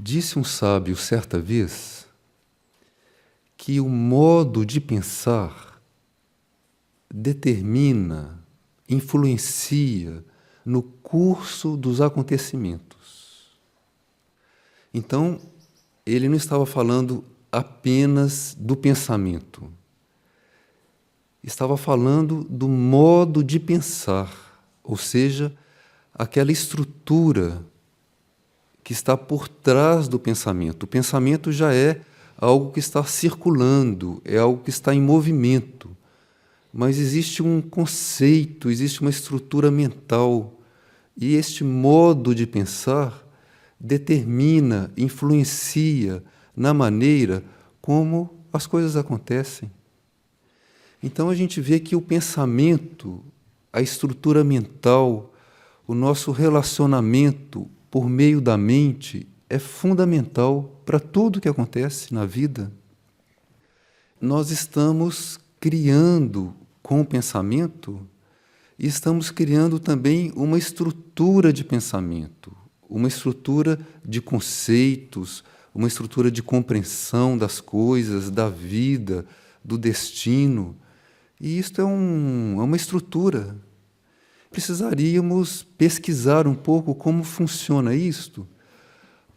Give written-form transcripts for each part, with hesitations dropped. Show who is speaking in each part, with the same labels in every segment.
Speaker 1: Disse um sábio certa vez que o modo de pensar determina, influencia no curso dos acontecimentos. Então, ele não estava falando apenas do pensamento, estava falando do modo de pensar, ou seja, aquela estrutura que está por trás do pensamento. O pensamento já é algo que está circulando, é algo que está em movimento. Mas existe um conceito, existe uma estrutura mental. E este modo de pensar determina, influencia na maneira como as coisas acontecem. Então a gente vê que o pensamento, a estrutura mental, o nosso relacionamento por meio da mente é fundamental para tudo que acontece na vida. Nós estamos criando com o pensamento e estamos criando também uma estrutura de pensamento, uma estrutura de conceitos, uma estrutura de compreensão das coisas, da vida, do destino. E isto é uma estrutura. Precisaríamos pesquisar um pouco como funciona isto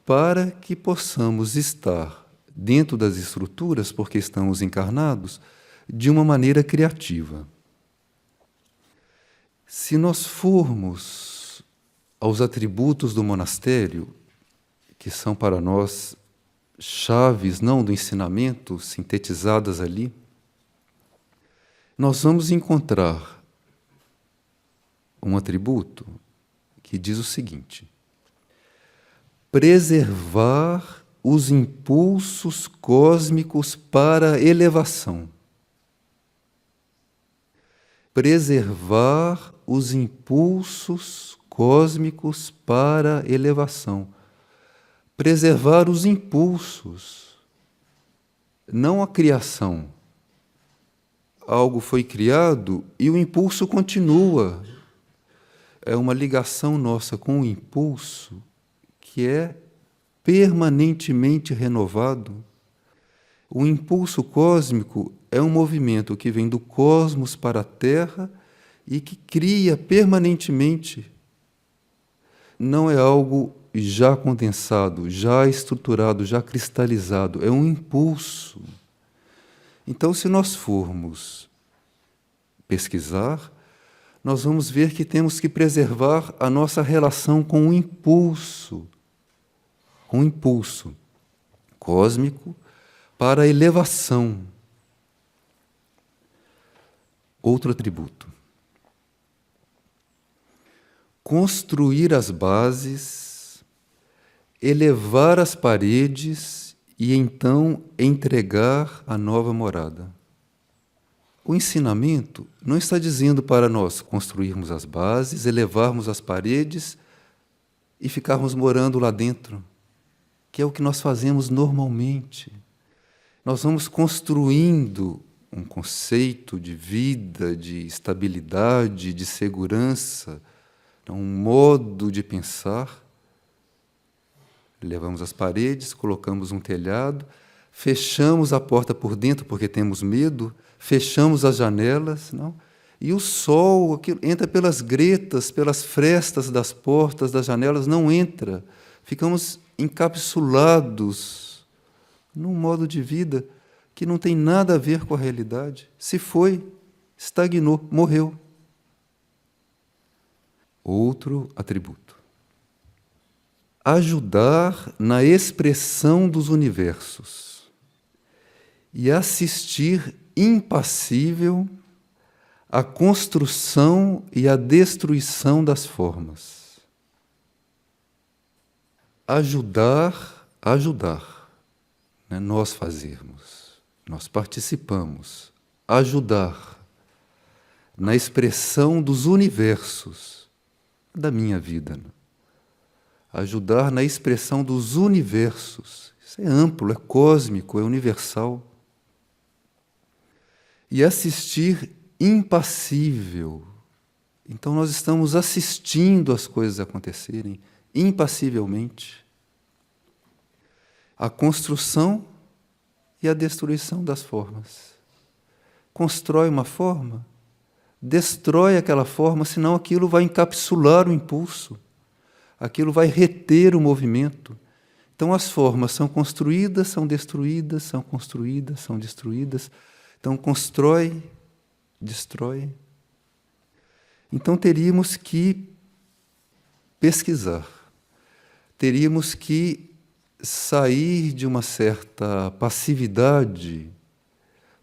Speaker 1: para que possamos estar dentro das estruturas, porque estamos encarnados, de uma maneira criativa. Se nós formos aos atributos do monastério, que são para nós chaves não do ensinamento, sintetizadas ali, nós vamos encontrar um atributo que diz o seguinte: preservar os impulsos cósmicos para a elevação. Preservar os impulsos cósmicos para a elevação. Preservar os impulsos, não a criação. Algo foi criado e o impulso continua. É uma ligação nossa com o impulso que é permanentemente renovado. O impulso cósmico é um movimento que vem do cosmos para a Terra e que cria permanentemente. Não é algo já condensado, já estruturado, já cristalizado. É um impulso. Então, se nós formos pesquisar, nós vamos ver que temos que preservar a nossa relação com o impulso cósmico para a elevação. Outro atributo. Construir as bases, elevar as paredes e então entregar a nova morada. O ensinamento não está dizendo para nós construirmos as bases, elevarmos as paredes e ficarmos morando lá dentro, que é o que nós fazemos normalmente. Nós vamos construindo um conceito de vida, de estabilidade, de segurança, um modo de pensar. Levamos as paredes, colocamos um telhado, fechamos a porta por dentro porque temos medo, fechamos as janelas, não? E o sol entra pelas gretas, pelas frestas das portas, das janelas, não entra. Ficamos encapsulados num modo de vida que não tem nada a ver com a realidade. Se foi, estagnou, morreu. Outro atributo. Ajudar na expressão dos universos e assistir impassível à construção e à destruição das formas. Ajudar, né? Nós fazermos, nós participamos. Ajudar na expressão dos universos da minha vida. Né? Ajudar na expressão dos universos. Isso é amplo, é cósmico, é universal. E assistir impassível. Então nós estamos assistindo as coisas acontecerem impassivelmente. a construção e a destruição das formas. Constrói uma forma, destrói aquela forma, senão aquilo vai encapsular o impulso, aquilo vai reter o movimento. Então as formas são construídas, são destruídas, são construídas, são destruídas. Então constrói, destrói. Então teríamos que pesquisar, teríamos que sair de uma certa passividade,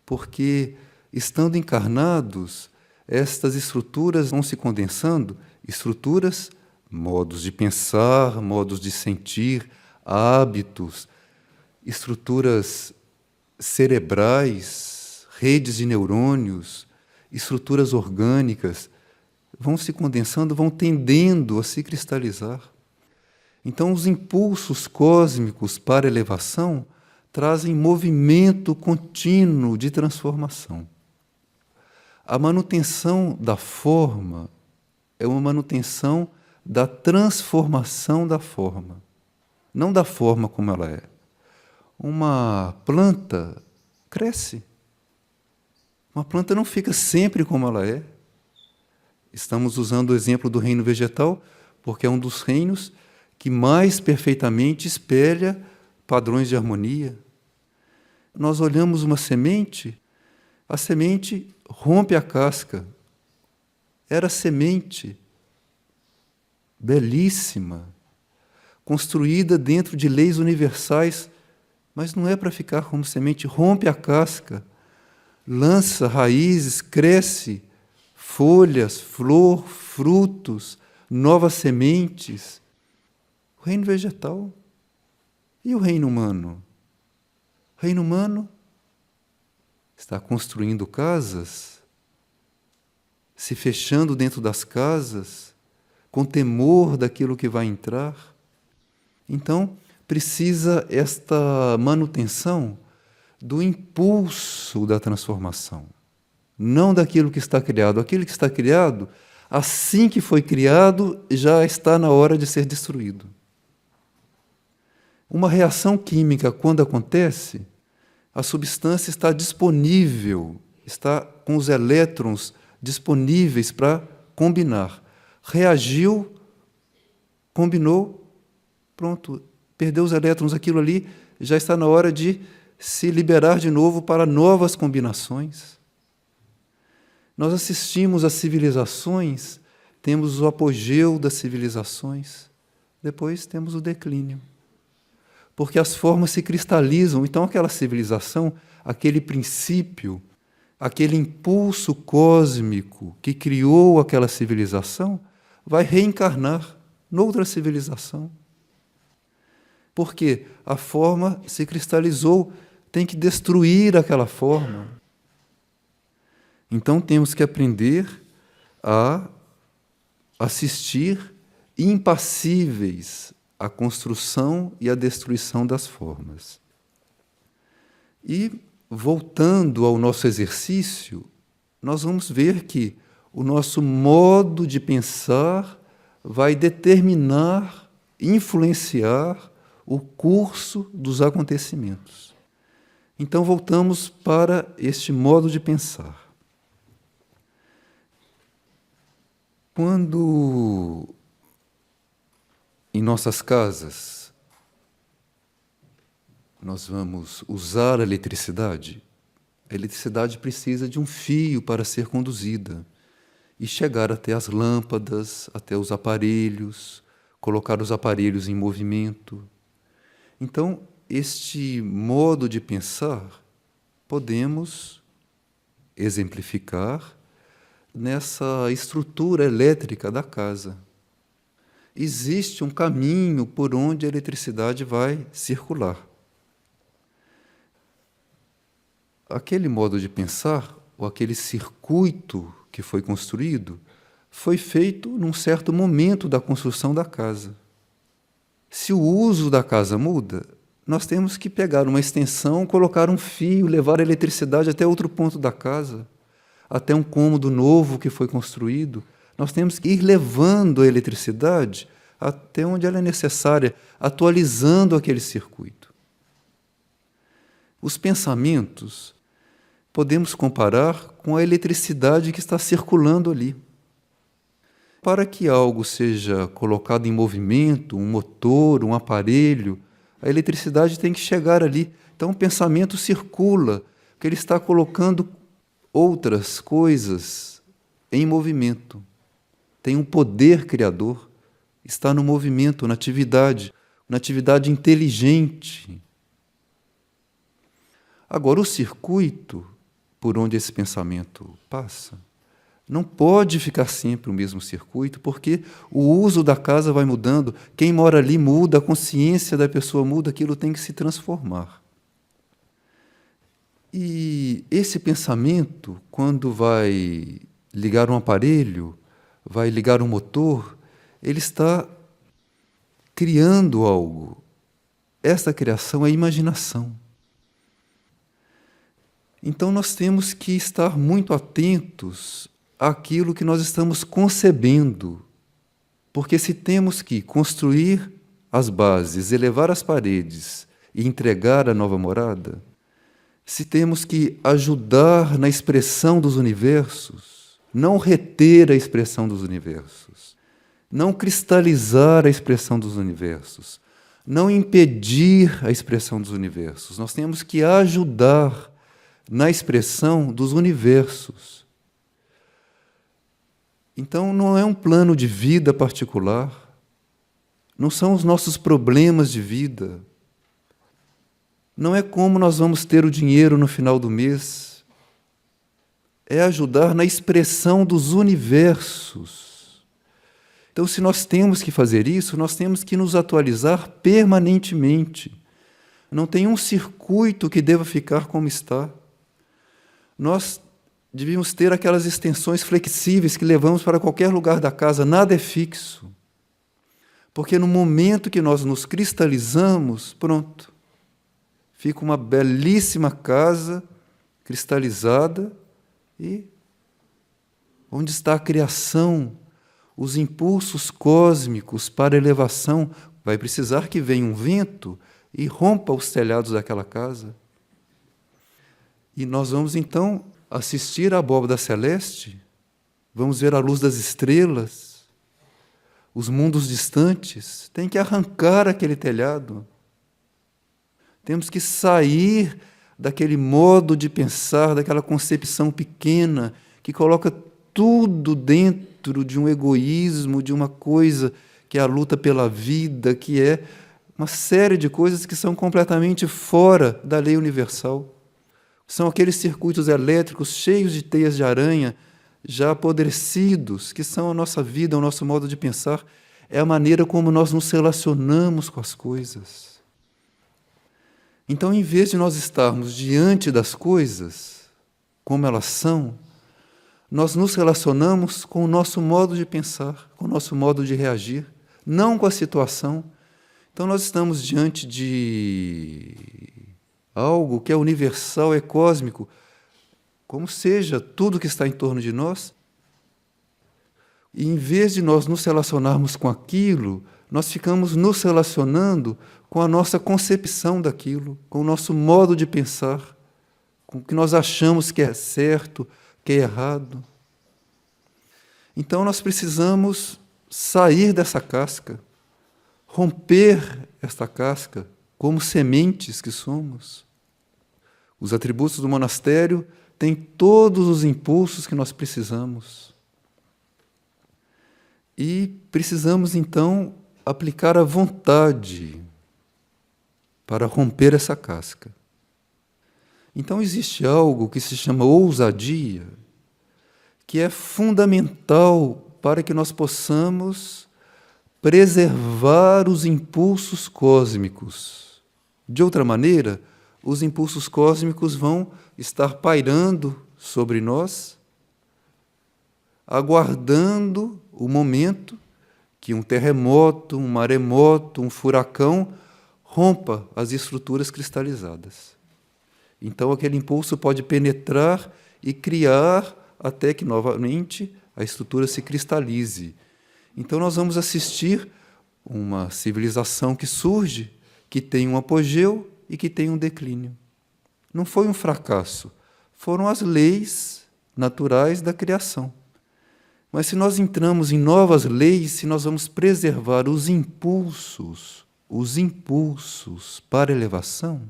Speaker 1: porque, estando encarnados, estas estruturas vão se condensando, estruturas, modos de pensar, modos de sentir, hábitos, estruturas cerebrais, redes de neurônios, estruturas orgânicas, vão se condensando, vão tendendo a se cristalizar. Então, os impulsos cósmicos para a elevação trazem movimento contínuo de transformação. A manutenção da forma é uma manutenção da transformação da forma, não da forma como ela é. Uma planta cresce. Uma planta não fica sempre como ela é. Estamos usando o exemplo do reino vegetal, porque é um dos reinos que mais perfeitamente espelha padrões de harmonia. Nós olhamos uma semente, a semente rompe a casca. Era semente, belíssima, construída dentro de leis universais, mas não é para ficar como semente. Rompe a casca, lança raízes, cresce, folhas, flor, frutos, novas sementes. O reino vegetal. E o reino humano? O reino humano está construindo casas, se fechando dentro das casas, com temor daquilo que vai entrar. Então, precisa esta manutenção do impulso da transformação, não daquilo que está criado. Aquilo que está criado, assim que foi criado, já está na hora de ser destruído. Uma reação química, quando acontece, a substância está disponível, está com os elétrons disponíveis para combinar. Reagiu, combinou, pronto, perdeu os elétrons, aquilo ali já está na hora de se liberar de novo para novas combinações. Nós assistimos às civilizações, temos o apogeu das civilizações, depois temos o declínio. Porque as formas se cristalizam, então aquela civilização, aquele princípio, aquele impulso cósmico que criou aquela civilização, vai reencarnar noutra civilização. Porque a forma se cristalizou, tem que destruir aquela forma. Então temos que aprender a assistir impassíveis à construção e à destruição das formas. E, voltando ao nosso exercício, nós vamos ver que o nosso modo de pensar vai determinar, influenciar o curso dos acontecimentos. Então, voltamos para este modo de pensar. Quando em nossas casas nós vamos usar a eletricidade precisa de um fio para ser conduzida e chegar até as lâmpadas, até os aparelhos, colocar os aparelhos em movimento. Então, este modo de pensar podemos exemplificar nessa estrutura elétrica da casa. Existe um caminho por onde a eletricidade vai circular. Aquele modo de pensar, ou aquele circuito que foi construído, foi feito num certo momento da construção da casa. Se o uso da casa muda, nós temos que pegar uma extensão, colocar um fio, levar a eletricidade até outro ponto da casa, até um cômodo novo que foi construído. Nós temos que ir levando a eletricidade até onde ela é necessária, atualizando aquele circuito. Os pensamentos podemos comparar com a eletricidade que está circulando ali. Para que algo seja colocado em movimento, um motor, um aparelho, a eletricidade tem que chegar ali. Então o pensamento circula, porque ele está colocando outras coisas em movimento. Tem um poder criador, está no movimento, na atividade inteligente. Agora, o circuito por onde esse pensamento passa não pode ficar sempre o mesmo circuito, porque o uso da casa vai mudando, quem mora ali muda, a consciência da pessoa muda, aquilo tem que se transformar. E esse pensamento, quando vai ligar um aparelho, vai ligar um motor, ele está criando algo. Essa criação é imaginação. Então nós temos que estar muito atentos àquilo que nós estamos concebendo, porque se temos que construir as bases, elevar as paredes e entregar a nova morada, se temos que ajudar na expressão dos universos, não reter a expressão dos universos, não cristalizar a expressão dos universos, não impedir a expressão dos universos, nós temos que ajudar na expressão dos universos. Então, não é um plano de vida particular, não são os nossos problemas de vida, não é como nós vamos ter o dinheiro no final do mês, é ajudar na expressão dos universos. Então, se nós temos que fazer isso, nós temos que nos atualizar permanentemente. Não tem um circuito que deva ficar como está. Nós devíamos ter aquelas extensões flexíveis que levamos para qualquer lugar da casa, nada é fixo. Porque no momento que nós nos cristalizamos, pronto, fica uma belíssima casa cristalizada e onde está a criação, os impulsos cósmicos para elevação, vai precisar que venha um vento e rompa os telhados daquela casa. E nós vamos, então, assistir à abóbada celeste, vamos ver a luz das estrelas, os mundos distantes, tem que arrancar aquele telhado. Temos que sair daquele modo de pensar, daquela concepção pequena, que coloca tudo dentro de um egoísmo, de uma coisa que é a luta pela vida, que é uma série de coisas que são completamente fora da lei universal. São aqueles circuitos elétricos cheios de teias de aranha, já apodrecidos, que são a nossa vida, o nosso modo de pensar, é a maneira como nós nos relacionamos com as coisas. Então, em vez de nós estarmos diante das coisas, como elas são, nós nos relacionamos com o nosso modo de pensar, com o nosso modo de reagir, não com a situação. Então, nós estamos diante de algo que é universal, é cósmico, como seja tudo que está em torno de nós. E em vez de nós nos relacionarmos com aquilo, nós ficamos nos relacionando com a nossa concepção daquilo, com o nosso modo de pensar, com o que nós achamos que é certo, que é errado. Então nós precisamos sair dessa casca, romper esta casca, como sementes que somos. Os atributos do monastério têm todos os impulsos que nós precisamos. E precisamos, então, aplicar a vontade para romper essa casca. Então, existe algo que se chama ousadia, que é fundamental para que nós possamos preservar os impulsos cósmicos. De outra maneira, os impulsos cósmicos vão estar pairando sobre nós, aguardando o momento que um terremoto, um maremoto, um furacão rompa as estruturas cristalizadas. Então, aquele impulso pode penetrar e criar até que, novamente, a estrutura se cristalize. Então, nós vamos assistir uma civilização que surge, que tem um apogeu e que tem um declínio. Não foi um fracasso, foram as leis naturais da criação. Mas se nós entramos em novas leis, se nós vamos preservar os impulsos para elevação,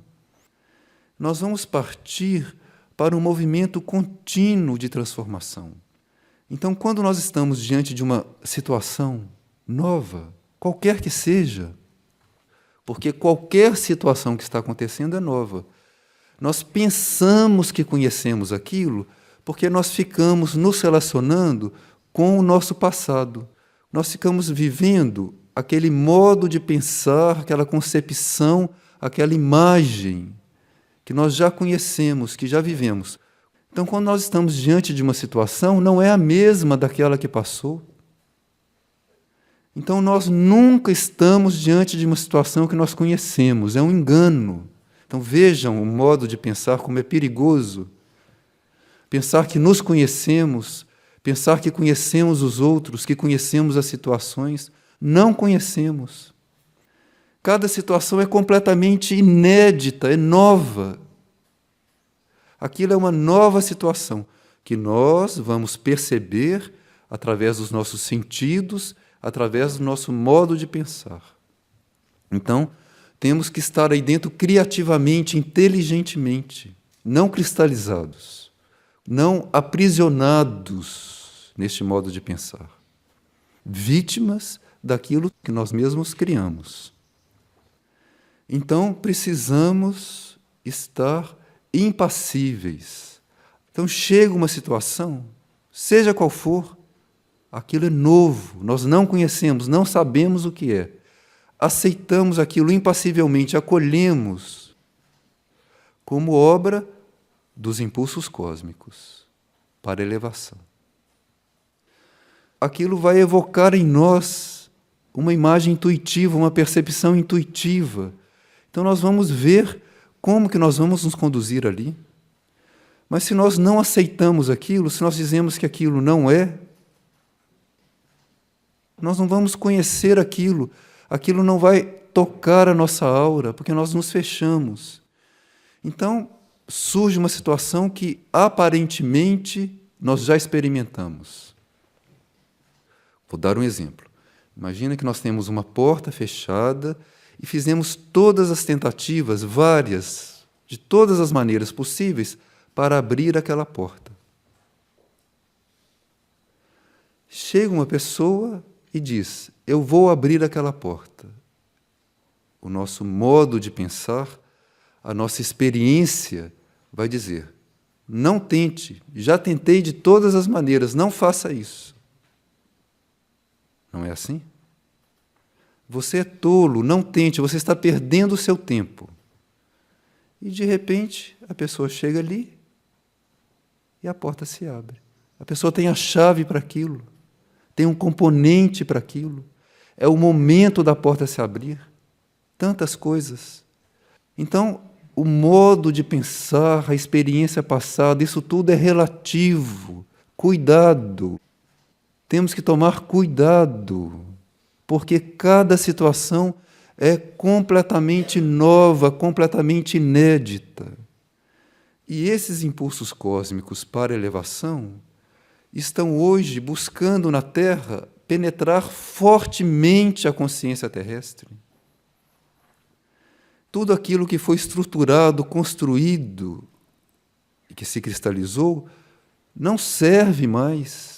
Speaker 1: nós vamos partir para um movimento contínuo de transformação. Então, quando nós estamos diante de uma situação nova, qualquer que seja, porque qualquer situação que está acontecendo é nova, nós pensamos que conhecemos aquilo porque nós ficamos nos relacionando com o nosso passado. Nós ficamos vivendo aquele modo de pensar, aquela concepção, aquela imagem que nós já conhecemos, que já vivemos. Então, quando nós estamos diante de uma situação, não é a mesma daquela que passou. Então, nós nunca estamos diante de uma situação que nós conhecemos, é um engano. Então, vejam o modo de pensar, como é perigoso. Pensar que nos conhecemos, pensar que conhecemos os outros, que conhecemos as situações, não conhecemos. Cada situação é completamente inédita, é nova. Aquilo é uma nova situação que nós vamos perceber através dos nossos sentidos, através do nosso modo de pensar. Então, temos que estar aí dentro criativamente, inteligentemente, não cristalizados, não aprisionados neste modo de pensar, vítimas daquilo que nós mesmos criamos. Então, precisamos estar impassíveis. Então, chega uma situação, seja qual for, aquilo é novo, nós não conhecemos, não sabemos o que é. Aceitamos aquilo impassivelmente, acolhemos como obra dos impulsos cósmicos para elevação. Aquilo vai evocar em nós uma imagem intuitiva, uma percepção intuitiva. Então nós vamos ver como que nós vamos nos conduzir ali. Mas se nós não aceitamos aquilo, se nós dizemos que aquilo não é, nós não vamos conhecer aquilo, aquilo não vai tocar a nossa aura, porque nós nos fechamos. Então, surge uma situação que, aparentemente, nós já experimentamos. Vou dar um exemplo. Imagina que nós temos uma porta fechada e fizemos todas as tentativas, várias, de todas as maneiras possíveis, para abrir aquela porta. Chega uma pessoa e diz, eu vou abrir aquela porta. O nosso modo de pensar, a nossa experiência vai dizer, não tente, já tentei de todas as maneiras, não faça isso. Não é assim? Você é tolo, não tente, você está perdendo o seu tempo. E, de repente, a pessoa chega ali e a porta se abre. A pessoa tem a chave para aquilo, tem um componente para aquilo. É o momento da porta se abrir. Tantas coisas. Então, o modo de pensar, a experiência passada, isso tudo é relativo. Cuidado. Temos que tomar cuidado, porque cada situação é completamente nova, completamente inédita. E esses impulsos cósmicos para elevação estão hoje buscando na Terra penetrar fortemente a consciência terrestre. Tudo aquilo que foi estruturado, construído e que se cristalizou não serve mais.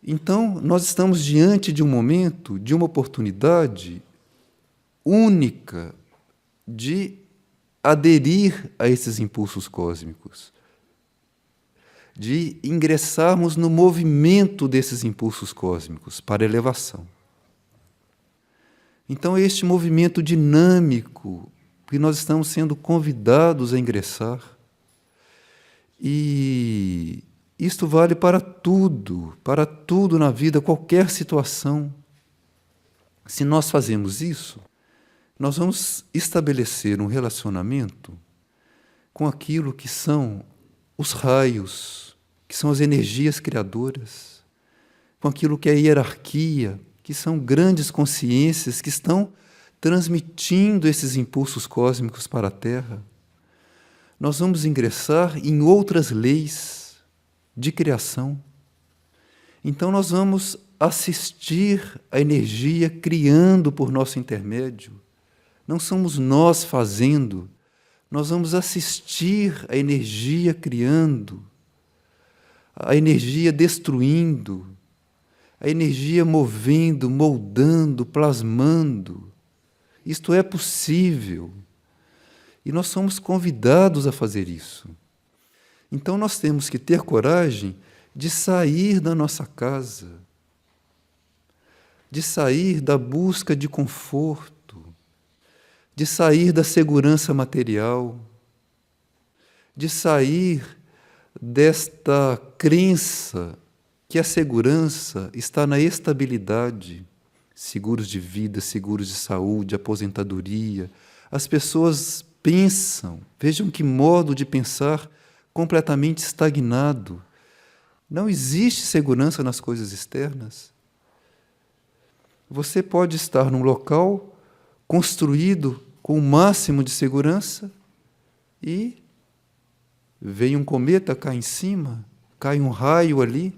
Speaker 1: Então, nós estamos diante de um momento, de uma oportunidade única de aderir a esses impulsos cósmicos, de ingressarmos no movimento desses impulsos cósmicos para elevação. Então, é este movimento dinâmico que nós estamos sendo convidados a ingressar. E isto vale para tudo na vida, qualquer situação. Se nós fazemos isso, nós vamos estabelecer um relacionamento com aquilo que são os raios, que são as energias criadoras, com aquilo que é a hierarquia, que são grandes consciências que estão transmitindo esses impulsos cósmicos para a Terra, nós vamos ingressar em outras leis de criação. Então nós vamos assistir a energia criando por nosso intermédio. Não somos nós fazendo, nós vamos assistir a energia criando, a energia destruindo, a energia movendo, moldando, plasmando. Isto é possível. E nós somos convidados a fazer isso. Então nós temos que ter coragem de sair da nossa casa, de sair da busca de conforto, de sair da segurança material, de sair desta crença que a segurança está na estabilidade, seguros de vida, seguros de saúde, aposentadoria. As pessoas pensam, vejam que modo de pensar completamente estagnado. Não existe segurança nas coisas externas. Você pode estar num local construído com o máximo de segurança e vem um cometa, cai em cima, cai um raio ali,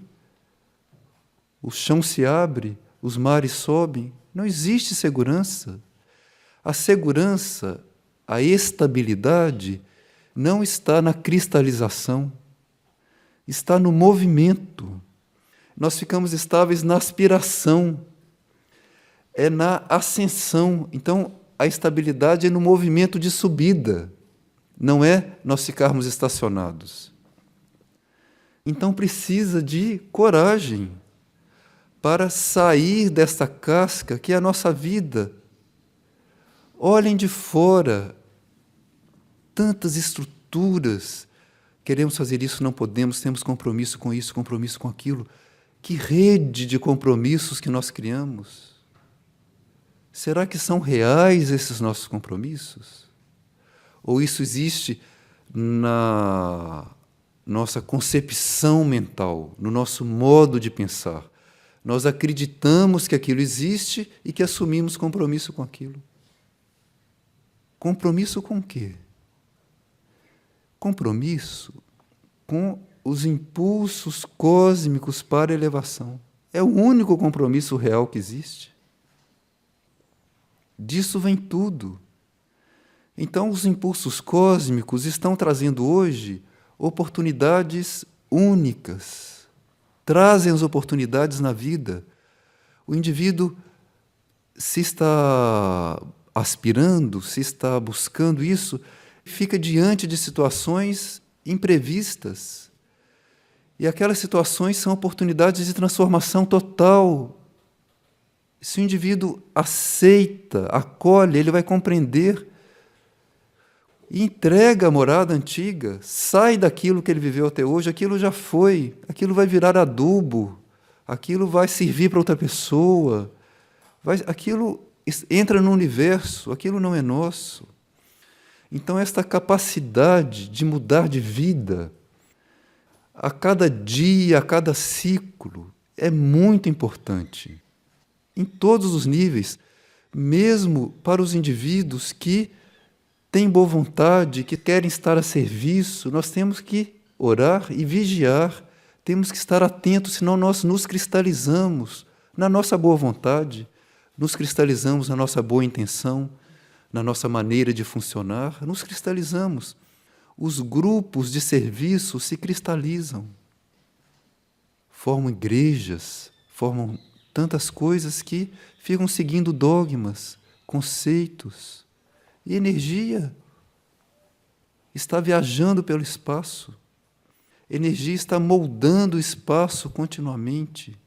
Speaker 1: o chão se abre, os mares sobem. Não existe segurança. A segurança, a estabilidade, não está na cristalização, está no movimento. Nós ficamos estáveis na aspiração, é na ascensão. Então, a estabilidade é no movimento de subida, não é nós ficarmos estacionados. Então, precisa de coragem para sair desta casca que é a nossa vida. Olhem de fora, tantas estruturas. Queremos fazer isso, não podemos, temos compromisso com isso, compromisso com aquilo. Que rede de compromissos que nós criamos. Será que são reais esses nossos compromissos? Ou isso existe na nossa concepção mental, no nosso modo de pensar? Nós acreditamos que aquilo existe e que assumimos compromisso com aquilo. Compromisso com o quê? Compromisso com os impulsos cósmicos para a elevação. É o único compromisso real que existe. Disso vem tudo. Então, os impulsos cósmicos estão trazendo hoje oportunidades únicas. Trazem as oportunidades na vida. O indivíduo se está aspirando, se está buscando isso, fica diante de situações imprevistas. E aquelas situações são oportunidades de transformação total. Se o indivíduo aceita, acolhe, ele vai compreender e entrega a morada antiga, sai daquilo que ele viveu até hoje, aquilo já foi, aquilo vai virar adubo, aquilo vai servir para outra pessoa, aquilo entra no universo, aquilo não é nosso. Então, esta capacidade de mudar de vida, a cada dia, a cada ciclo, é muito importante. Em todos os níveis, mesmo para os indivíduos que têm boa vontade, que querem estar a serviço, nós temos que orar e vigiar, temos que estar atentos, senão nós nos cristalizamos na nossa boa vontade, nos cristalizamos na nossa boa intenção, na nossa maneira de funcionar, nos cristalizamos. Os grupos de serviço se cristalizam, formam igrejas, formam tantas coisas que ficam seguindo dogmas, conceitos. E energia está viajando pelo espaço. Energia está moldando o espaço continuamente.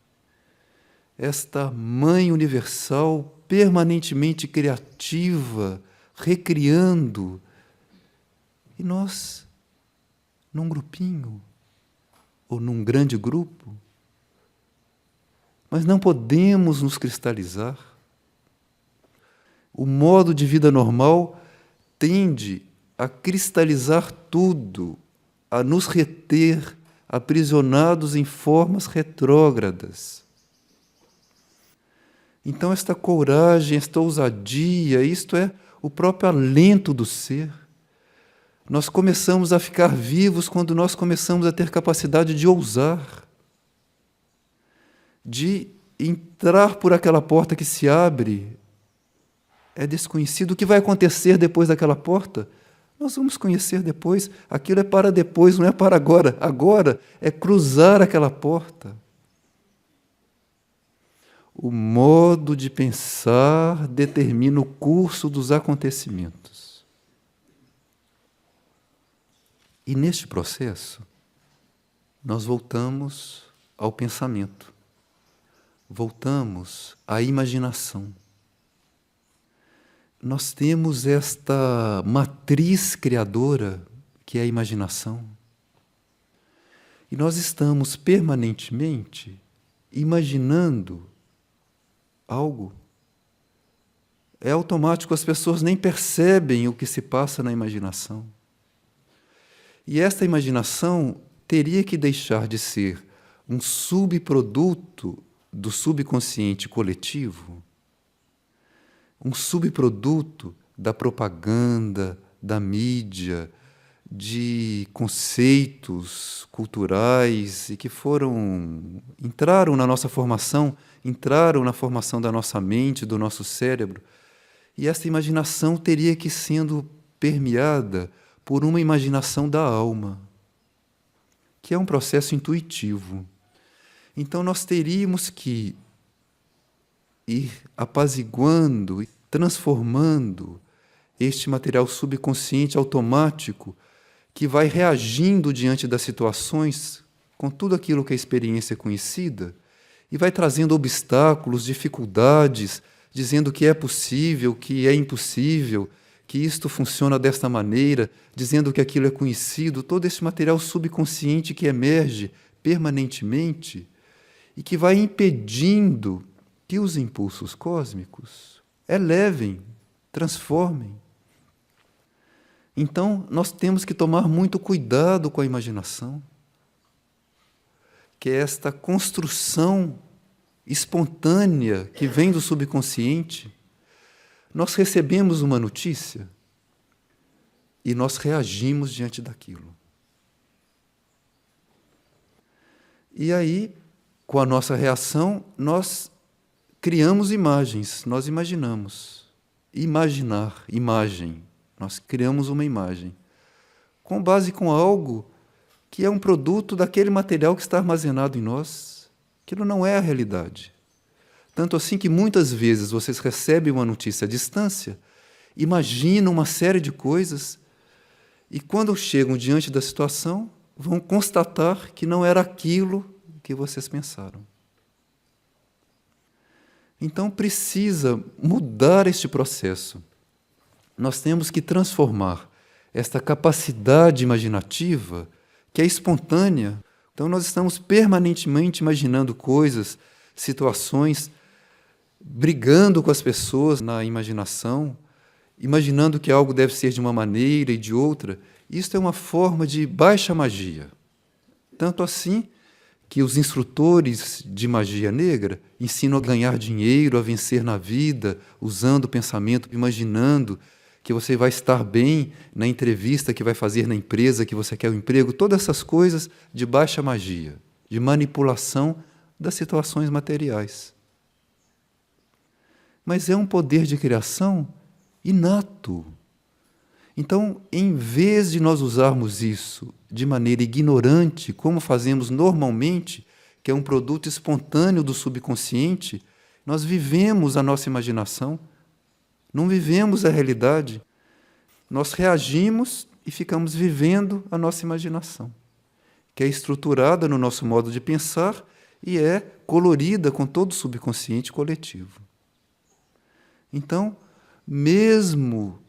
Speaker 1: Esta Mãe Universal permanentemente criativa, recriando. E nós, num grupinho, ou num grande grupo, mas não podemos nos cristalizar. O modo de vida normal tende a cristalizar tudo, a nos reter aprisionados em formas retrógradas. Então, esta coragem, esta ousadia, isto é o próprio alento do ser. Nós começamos a ficar vivos quando nós começamos a ter capacidade de ousar, de entrar por aquela porta que se abre. É desconhecido. O que vai acontecer depois daquela porta? Nós vamos conhecer depois. Aquilo é para depois, não é para agora. Agora é cruzar aquela porta. O modo de pensar determina o curso dos acontecimentos. E neste processo, nós voltamos ao pensamento, voltamos à imaginação. Nós temos esta matriz criadora, que é a imaginação, e nós estamos permanentemente imaginando algo. É automático, as pessoas nem percebem o que se passa na imaginação. E esta imaginação teria que deixar de ser um subproduto do subconsciente coletivo, um subproduto da propaganda, da mídia, de conceitos culturais e que entraram na nossa formação, entraram na formação da nossa mente, do nosso cérebro. E essa imaginação teria que ir sendo permeada por uma imaginação da alma, que é um processo intuitivo. Então, nós teríamos que ir apaziguando e transformando este material subconsciente automático que vai reagindo diante das situações com tudo aquilo que a experiência é conhecida e vai trazendo obstáculos, dificuldades, dizendo que é possível, que é impossível, que isto funciona desta maneira, dizendo que aquilo é conhecido, todo esse material subconsciente que emerge permanentemente e que vai impedindo que os impulsos cósmicos elevem, transformem. Então, nós temos que tomar muito cuidado com a imaginação, que é esta construção espontânea que vem do subconsciente. Nós recebemos uma notícia e nós reagimos diante daquilo. E aí, com a nossa reação, nós criamos imagens, nós imaginamos. Imaginar, imagem. Nós criamos uma imagem com base com algo que é um produto daquele material que está armazenado em nós. Aquilo não é a realidade. Tanto assim que muitas vezes vocês recebem uma notícia à distância, imaginam uma série de coisas e quando chegam diante da situação, vão constatar que não era aquilo que vocês pensaram. Então precisa mudar este processo. Nós temos que transformar esta capacidade imaginativa, que é espontânea. Então nós estamos permanentemente imaginando coisas, situações, brigando com as pessoas na imaginação, imaginando que algo deve ser de uma maneira e de outra. Isto é uma forma de baixa magia. Tanto assim que os instrutores de magia negra ensinam a ganhar dinheiro, a vencer na vida, usando o pensamento, imaginando que você vai estar bem na entrevista que vai fazer na empresa, que você quer o emprego, todas essas coisas de baixa magia, de manipulação das situações materiais. Mas é um poder de criação inato. Então, em vez de nós usarmos isso de maneira ignorante, como fazemos normalmente, que é um produto espontâneo do subconsciente, nós vivemos a nossa imaginação, não vivemos a realidade. Nós reagimos e ficamos vivendo a nossa imaginação, que é estruturada no nosso modo de pensar e é colorida com todo o subconsciente coletivo. Então, mesmo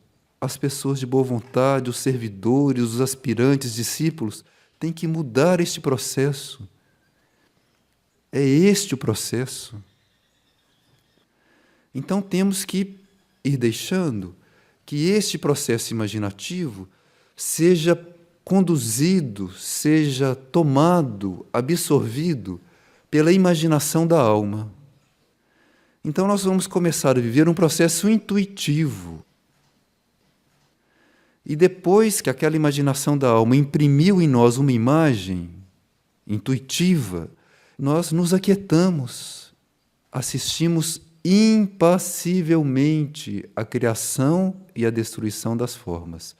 Speaker 1: as pessoas de boa vontade, os servidores, os aspirantes, discípulos, têm que mudar este processo. É este o processo. Então, temos que ir deixando que este processo imaginativo seja conduzido, seja tomado, absorvido pela imaginação da alma. Então nós vamos começar a viver um processo intuitivo. E depois que aquela imaginação da alma imprimiu em nós uma imagem intuitiva, nós nos aquietamos, assistimos impassivelmente à criação e à destruição das formas.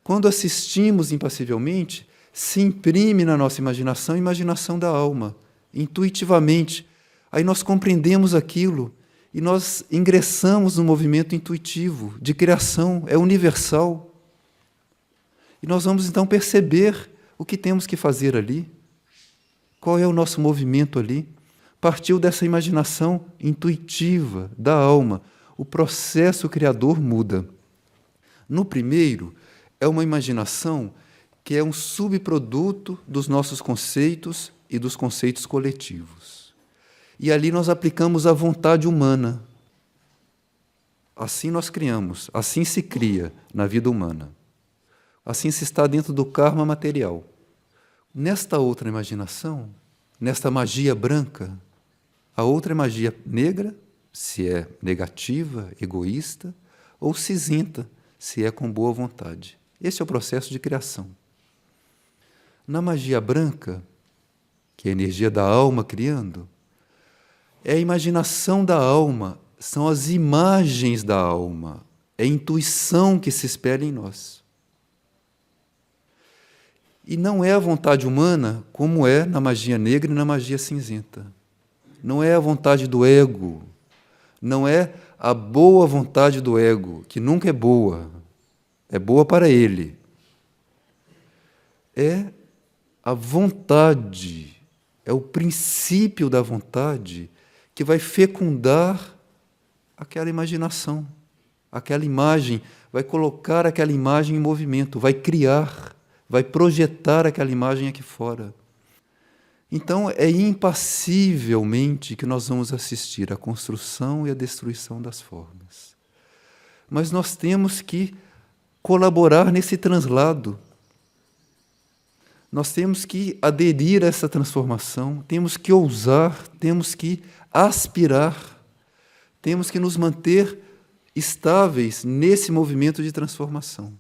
Speaker 1: Quando assistimos impassivelmente, se imprime na nossa imaginação a imaginação da alma, intuitivamente. Aí nós compreendemos aquilo e nós ingressamos no movimento intuitivo de criação, é universal. E nós vamos então perceber o que temos que fazer ali, qual é o nosso movimento ali. Partiu dessa imaginação intuitiva da alma. O processo criador muda. No primeiro, é uma imaginação que é um subproduto dos nossos conceitos e dos conceitos coletivos. E ali nós aplicamos a vontade humana. Assim nós criamos, assim se cria na vida humana. Assim se está dentro do karma material. Nesta outra imaginação, nesta magia branca, a outra é magia negra, se é negativa, egoísta, ou cinzenta, se é com boa vontade. Esse é o processo de criação. Na magia branca, que é a energia da alma criando, é a imaginação da alma, são as imagens da alma, é a intuição que se espelha em nós. E não é a vontade humana como é na magia negra e na magia cinzenta. Não é a vontade do ego, não é a boa vontade do ego, que nunca é boa para ele. É a vontade, é o princípio da vontade que vai fecundar aquela imaginação, aquela imagem, vai colocar aquela imagem em movimento, vai criar, vai projetar aquela imagem aqui fora. Então, é impassivelmente que nós vamos assistir à construção e à destruição das formas. Mas nós temos que colaborar nesse translado. Nós temos que aderir a essa transformação, temos que ousar, temos que aspirar, temos que nos manter estáveis nesse movimento de transformação.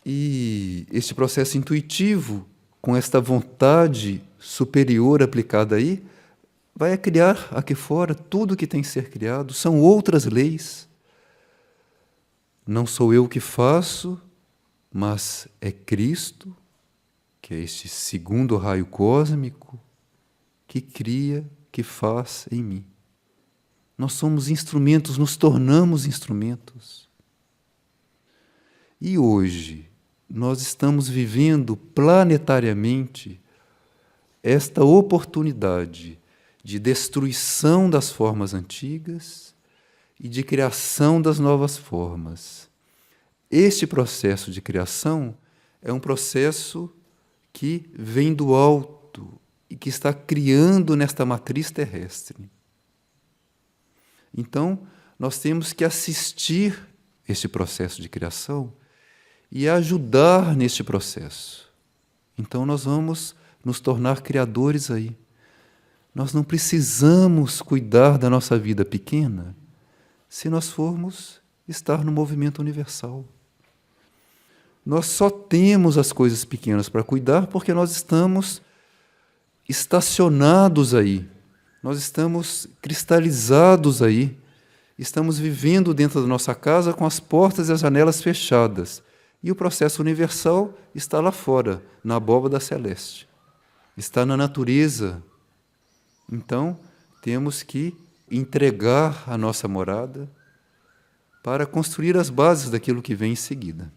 Speaker 1: E este processo intuitivo, com esta vontade superior aplicada aí, vai criar aqui fora tudo que tem que ser criado, são outras leis. Não sou eu que faço, mas é Cristo, que é este segundo raio cósmico, que cria, que faz em mim. Nós somos instrumentos, nos tornamos instrumentos. E hoje, nós estamos vivendo planetariamente esta oportunidade de destruição das formas antigas e de criação das novas formas. Este processo de criação é um processo que vem do alto e que está criando nesta matriz terrestre. Então, nós temos que assistir este processo de criação e ajudar neste processo. Então nós vamos nos tornar criadores aí. Nós não precisamos cuidar da nossa vida pequena se nós formos estar no movimento universal. Nós só temos as coisas pequenas para cuidar porque nós estamos estacionados aí, nós estamos cristalizados aí, estamos vivendo dentro da nossa casa com as portas e as janelas fechadas. E o processo universal está lá fora, na abóbada celeste. Está na natureza. Então, temos que entregar a nossa morada para construir as bases daquilo que vem em seguida.